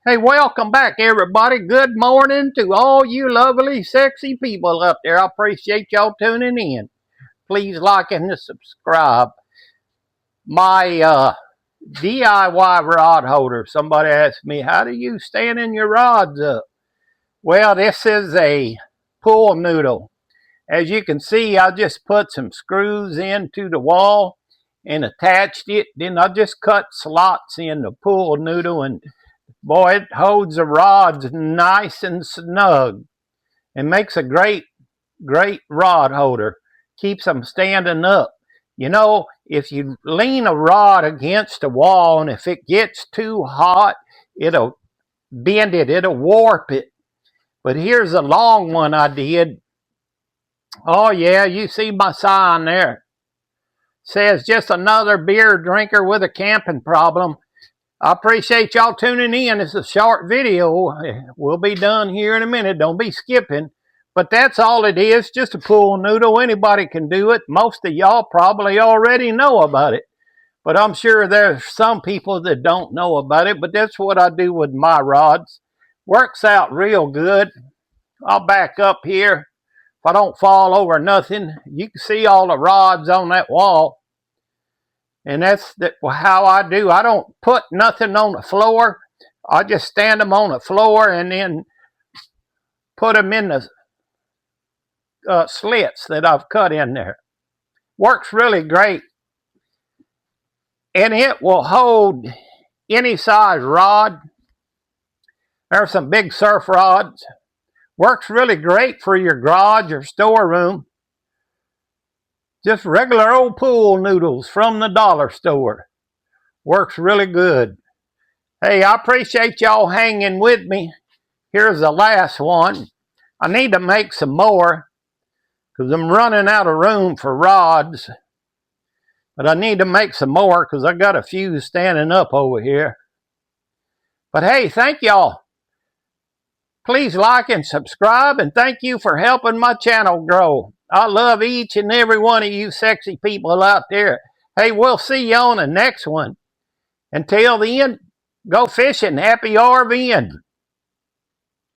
Hey, welcome back, everybody. Good morning to all you lovely, sexy people up there. I appreciate y'all tuning in. Please like and subscribe. My DIY rod holder. Somebody asked me, how do you stand in your rods up? Well, this is a pool noodle. As you can see, I just put some screws into the wall and attached it. Then I just cut slots in the pool noodle, and boy, it holds the rods nice and snug and makes a great rod holder. Keeps them standing up. You know, if you lean a rod against a wall and if it gets too hot, it'll bend it, it'll warp it. But here's a long one I did. Oh yeah, you see my sign there. Says just another beer drinker with a camping problem. I appreciate y'all tuning in. It's a short video. We'll be done here in a minute. Don't be skipping. But that's all it is, just a pool noodle. Anybody can do it. Most of y'all probably already know about it. But I'm sure there's some people that don't know about it. But that's what I do with my rods. Works out real good. I'll back up here. If I don't fall over nothing, you can see all the rods on that wall. And that's how I do. I don't put nothing on the floor. I just stand them on the floor and then put them in the slits that I've cut in there. Works really great. And it will hold any size rod. There's some big surf rods. Works really great for your garage or storeroom. Just regular old pool noodles from the dollar store. Works really good. Hey, I appreciate y'all hanging with me. Here's the last one. I need to make some more because I'm running out of room for rods. But I need to make some more because I got a few standing up over here. But hey, thank y'all. Please like and subscribe, and thank you for helping my channel grow. I love each and every one of you sexy people out there. Hey, we'll see you on the next one. Until then, go fishing. Happy RVing.